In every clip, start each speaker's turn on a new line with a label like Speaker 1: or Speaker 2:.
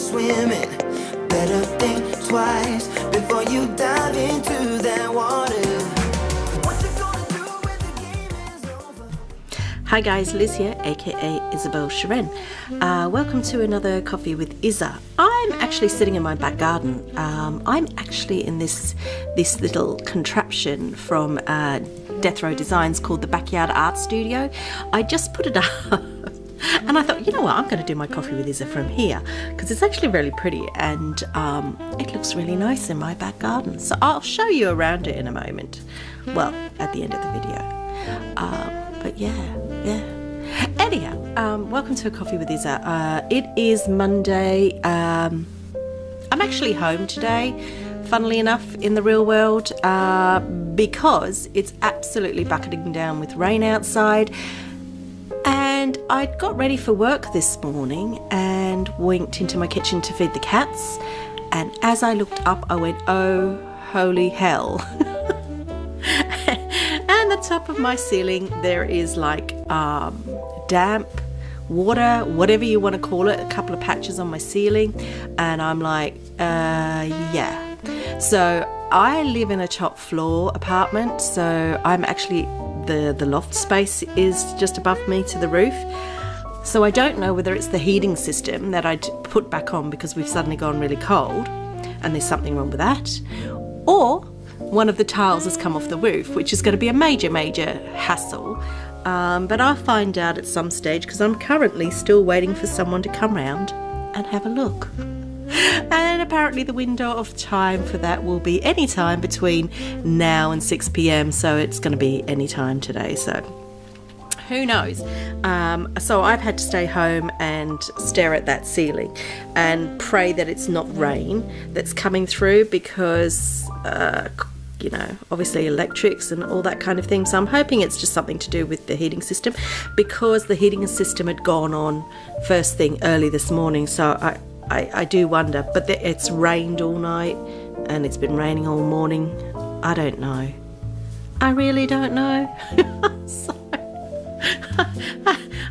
Speaker 1: swimming. Better think twice before you dive into that water. What you gonna do when the game is over?
Speaker 2: Hi guys, Liz here, aka Isabelle Cheren. Welcome to another Coffee with Isa. I'm actually sitting in my back garden. I'm actually in this little contraption from Death Row Designs called the Backyard Art Studio. I just put it up and I thought, you know what, I'm going to do my Coffee with Isa from here because it's actually really pretty and it looks really nice in my back garden. So I'll show you around it in a moment. Well, at the end of the video. But yeah. Anyhow, welcome to a Coffee with Isa. It is Monday. I'm actually home today, funnily enough, in the real world, because it's absolutely bucketing down with rain outside. And I got ready for work this morning and went into my kitchen to feed the cats. And as I looked up, I went, oh, holy hell. And the top of my ceiling, there is like damp water, whatever you want to call it, a couple of patches on my ceiling. And I'm like, yeah. So I live in a top floor apartment. So I'm actually, the loft space is just above me to the roof. So I don't know whether it's the heating system that I put back on because we've suddenly gone really cold and there's something wrong with that, or one of the tiles has come off the roof, which is going to be a major hassle. But I'll find out at some stage because I'm currently still waiting for someone to come round and have a look. And apparently the window of time for that will be any time between now and 6 p.m. So it's going to be any time today. So who knows? So I've had to stay home and stare at that ceiling and pray that it's not rain that's coming through because, you know, obviously electrics and all that kind of thing. So I'm hoping it's just something to do with the heating system because the heating system had gone on first thing early this morning. So I do wonder, but it's rained all night and it's been raining all morning. I don't know. I really don't know. So,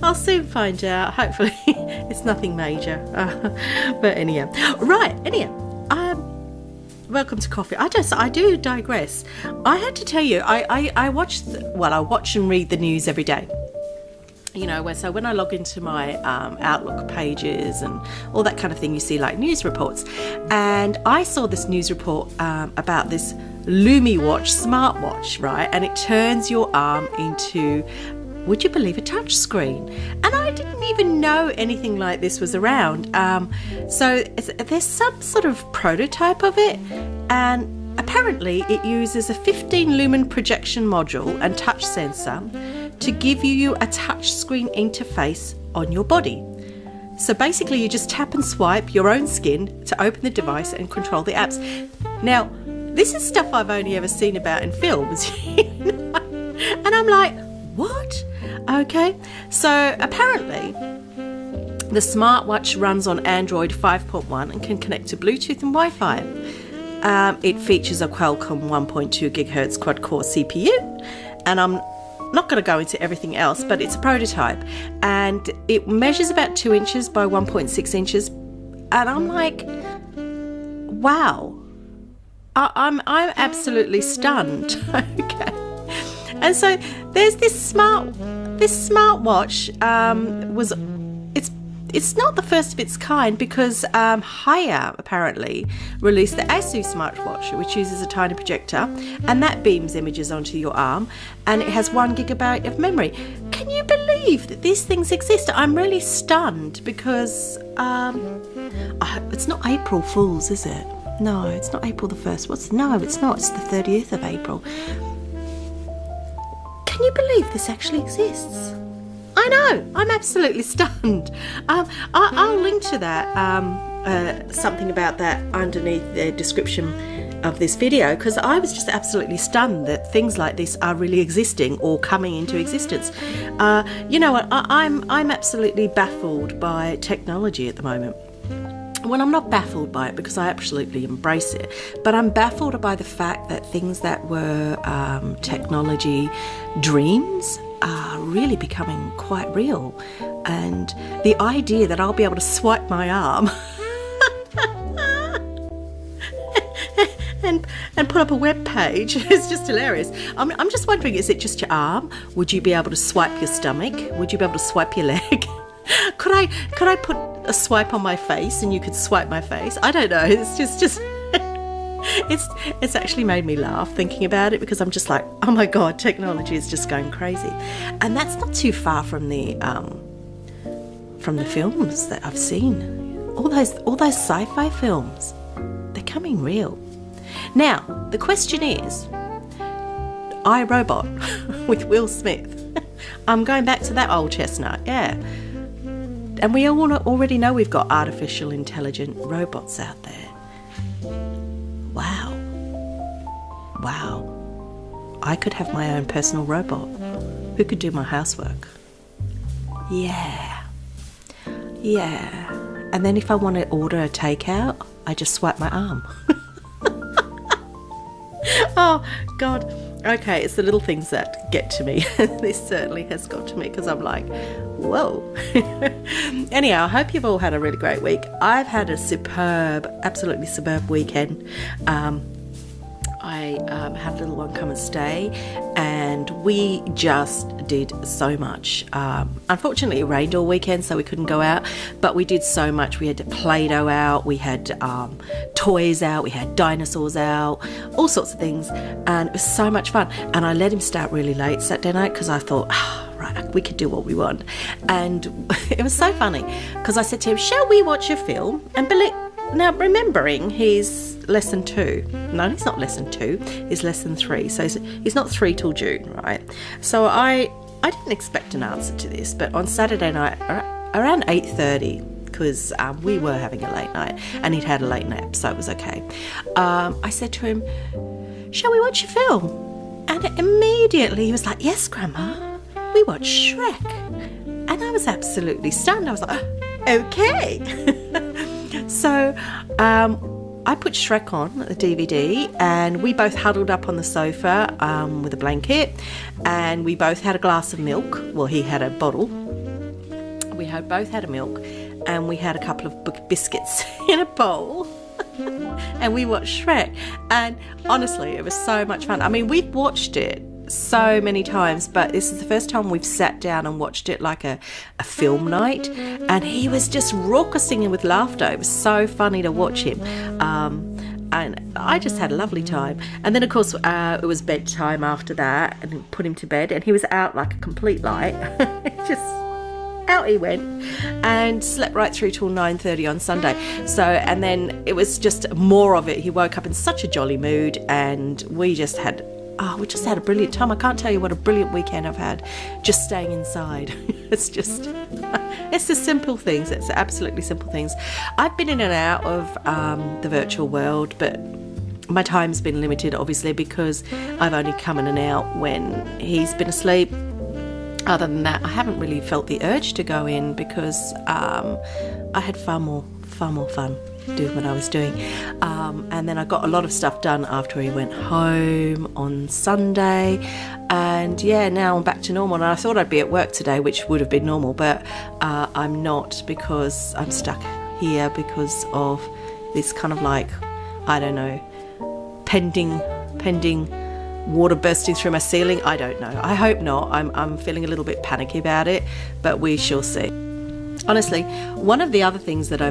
Speaker 2: I'll soon find out. Hopefully it's nothing major. But anyhow, welcome to coffee. I do digress. I had to tell you, I watch and read the news every day. You know, so when I log into my Outlook pages and all that kind of thing, you see like news reports. And I saw this news report about this LumiWatch Smartwatch, right? And it turns your arm into, would you believe, a touch screen. And I didn't even know anything like this was around. So there's some sort of prototype of it. And apparently it uses a 15 lumen projection module and touch sensor to give you a touch screen interface on your body. So basically you just tap and swipe your own skin to open the device and control the apps. Now, this is stuff I've only ever seen about in films, you know? And I'm like, what? Okay, so apparently the smartwatch runs on Android 5.1 and can connect to Bluetooth and Wi-Fi. It features a Qualcomm 1.2 GHz quad-core CPU, and I'm not going to go into everything else, but it's a prototype, and it measures about 2 inches by 1.6 inches, and I'm like, wow, I'm absolutely stunned. Okay. And so there's this smartwatch. It's not the first of its kind because Haier apparently released the Asus smartwatch, which uses a tiny projector, and that beams images onto your arm, and it has 1 gigabyte of memory. Can you believe that these things exist? I'm really stunned because it's not April Fool's, is it? No, it's not April the 1st. No, it's not. It's the 30th of April. Can you believe this actually exists? I know, I'm absolutely stunned. I'll link to that, something about that underneath the description of this video, because I was just absolutely stunned that things like this are really existing or coming into existence. You know what, I'm absolutely baffled by technology at the moment. Well, I'm not baffled by it because I absolutely embrace it, but I'm baffled by the fact that things that were technology dreams are really becoming quite real. And the idea that I'll be able to swipe my arm and put up a web page. It's just hilarious. I'm just wondering, is it just your arm? Would you be able to swipe your stomach? Would you be able to swipe your leg? Could I put a swipe on my face and you could swipe my face? I don't know. It's just it's actually made me laugh thinking about it, because I'm just like, oh my God, technology is just going crazy. And that's not too far from the films that I've seen. All those sci-fi films, they're coming real. Now, the question is, iRobot with Will Smith. I'm going back to that old chestnut, yeah. And we all already know we've got artificial intelligent robots out there. Wow. I could have my own personal robot who could do my housework. Yeah. And then if I want to order a takeout, I just swipe my arm. Oh, God. Okay, it's the little things that get to me. This certainly has got to me, because I'm like, whoa. Anyhow, I hope you've all had a really great week. I've had a absolutely superb weekend. I had a little one come and stay, and we just did so much. Unfortunately, it rained all weekend, so we couldn't go out, but we did so much. We had Play-Doh out, we had toys out, we had dinosaurs out, all sorts of things, and it was so much fun. And I let him stay out really late Saturday night, because I thought, right, we could do what we want. And it was so funny, because I said to him, shall we watch a film? And now, remembering he's lesson 2. No, he's not lesson 2. He's lesson 3. So he's not 3 till June, right? So I didn't expect an answer to this, but on Saturday night, around 8:30, because we were having a late night, and he'd had a late nap, so it was okay. I said to him, shall we watch a film? And immediately he was like, yes, Grandma, we watched Shrek. And I was absolutely stunned. I was like, okay. So I put Shrek on the DVD, and we both huddled up on the sofa with a blanket, and we both had a glass of milk. Well, he had a bottle. We both had a milk, and we had a couple of biscuits in a bowl. And we watched Shrek, and honestly, it was so much fun. I mean, we've watched it so many times, but this is the first time we've sat down and watched it like a film night, and he was just raucousing with laughter. It was so funny to watch him, and I just had a lovely time. And then of course it was bedtime after that, and put him to bed, and he was out like a complete light. Just out he went, and slept right through till 9:30 on Sunday. So, and then it was just more of it. He woke up in such a jolly mood, and we just had a brilliant time. I can't tell you what a brilliant weekend I've had just staying inside. It's the simple things. It's absolutely simple things. I've been in and out of the virtual world, but my time's been limited, obviously, because I've only come in and out when he's been asleep. Other than that, I haven't really felt the urge to go in, because I had far more fun doing what I was doing. And then I got a lot of stuff done after he went home on Sunday, and now I'm back to normal. And I thought I'd be at work today, which would have been normal, but I'm not, because I'm stuck here because of this kind of like, I don't know, pending water bursting through my ceiling. I don't know. I hope not. I'm feeling a little bit panicky about it, but we shall see. Honestly, one of the other things that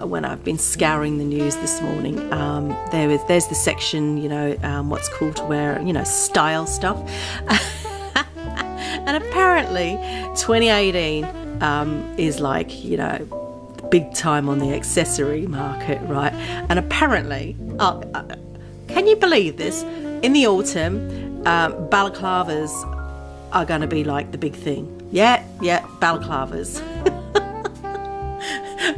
Speaker 2: when I've been scouring the news this morning, there's the section, what's cool to wear, style stuff. And apparently 2018 is like, big time on the accessory market, right? And apparently, can you believe this? In the autumn, balaclavas are going to be like the big thing. Yeah, balaclavas.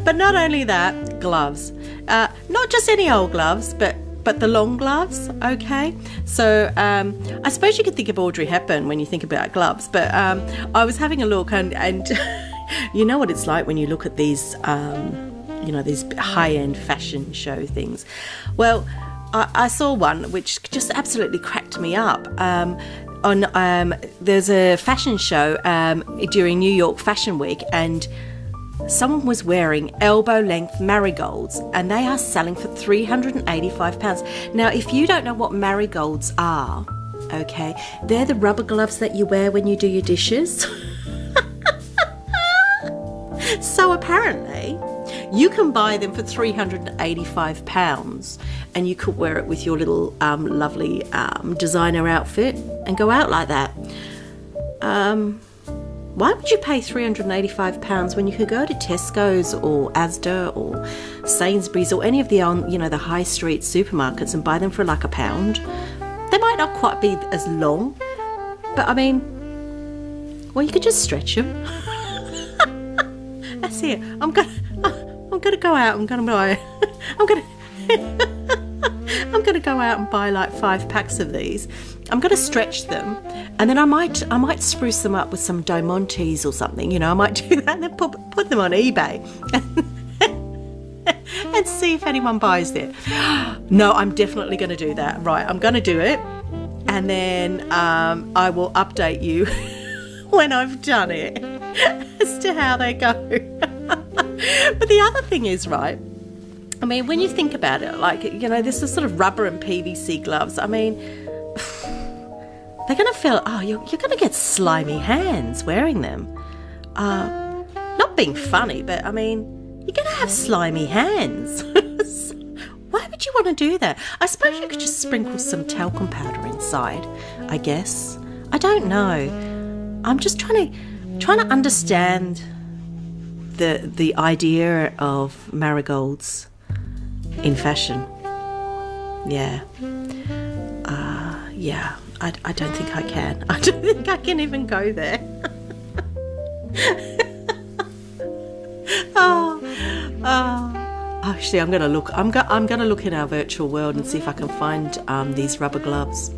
Speaker 2: But not only that, gloves. Not just any old gloves, but the long gloves, okay? So I suppose you could think of Audrey Hepburn when you think about gloves, but I was having a look, and you know what it's like when you look at these, these high-end fashion show things. Well, I saw one which just absolutely cracked me up. There's a fashion show during New York Fashion Week, and someone was wearing elbow length marigolds, and they are selling for £385. Now, if you don't know what marigolds are, okay, they're the rubber gloves that you wear when you do your dishes. So apparently you can buy them for £385 and you could wear it with your little lovely designer outfit and go out like that. Why would you pay £385 when you could go to Tesco's or Asda or Sainsbury's or any of the the high street supermarkets and buy them for like £1? They might not quite be as long, but I mean, well, you could just stretch them. That's it. I'm gonna go out. I'm gonna go out and buy like 5 packs of these. I'm gonna stretch them, and then I might spruce them up with some diamantes or something. I might do that and then put them on eBay and see if anyone buys it. No, I'm definitely gonna do that. Right, I'm gonna do it, and then I will update you when I've done it as to how they go. But the other thing is, right, I mean, when you think about it, like, this is sort of rubber and PVC gloves. I mean, they're going to feel, you're going to get slimy hands wearing them. Not being funny, but I mean, you're going to have slimy hands. Why would you want to do that? I suppose you could just sprinkle some talcum powder inside, I guess. I don't know. I'm just trying to understand the idea of marigolds in fashion. Yeah. I don't think I can. I don't think I can even go there. Actually, I'm gonna look. I'm gonna look in our virtual world and see if I can find these rubber gloves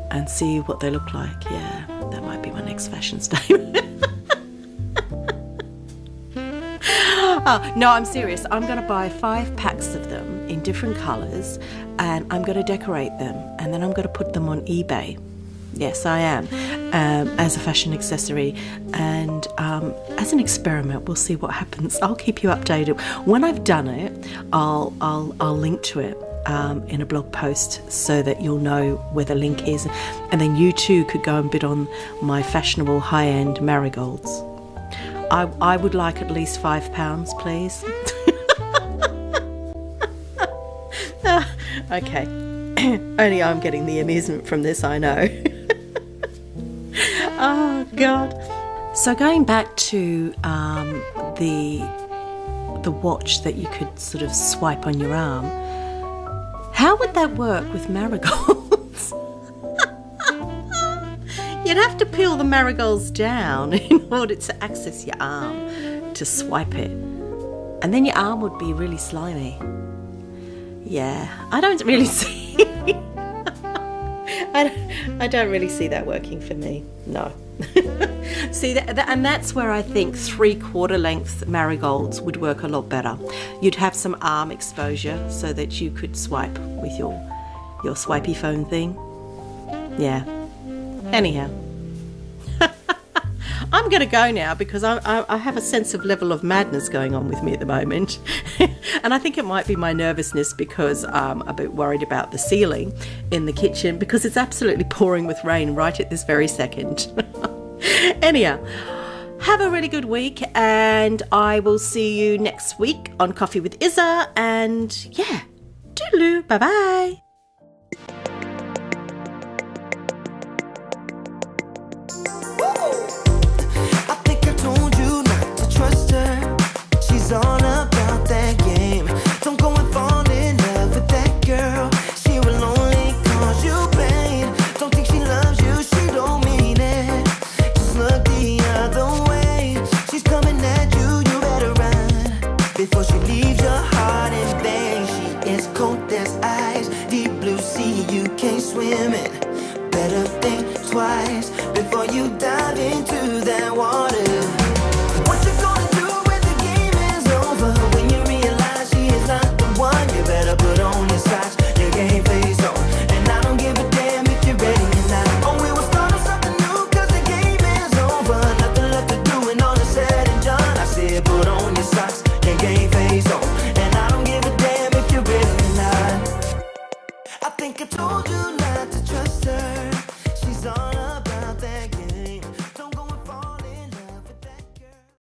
Speaker 2: and see what they look like. Yeah, that might be my next fashion statement. No, I'm serious. I'm going to buy 5 packs of them in different colours, and I'm going to decorate them, and then I'm going to put them on eBay. Yes, I am, as a fashion accessory, and as an experiment. We'll see what happens. I'll keep you updated. When I've done it, I'll link to it in a blog post so that you'll know where the link is, and then you too could go and bid on my fashionable high-end marigolds. I would like at least £5, please. Okay. Only I'm getting the amusement from this, I know. Oh, God. So going back to the watch that you could sort of swipe on your arm, how would that work with marigolds? You'd have to peel the marigolds down in order to access your arm to swipe it. And then your arm would be really slimy. Yeah, I don't really see... I don't really see that working for me. No. See, and that's where I think 3/4 length marigolds would work a lot better. You'd have some arm exposure so that you could swipe with your swipey phone thing. Yeah. Anyhow, I'm going to go now because I have a sense of level of madness going on with me at the moment. And I think it might be my nervousness because I'm a bit worried about the ceiling in the kitchen because it's absolutely pouring with rain right at this very second. Anyhow, have a really good week, and I will see you next week on Coffee with Isa. And yeah, toodaloo, bye-bye.
Speaker 1: All about that game. Don't go and fall in love with that girl. She will only cause you pain. Don't think she loves you, she don't mean it. Just look the other way. She's coming at you, you better run before she leaves your heart in vain. She is cold as ice, deep blue sea, you can't swim in. Better think twice before you dive into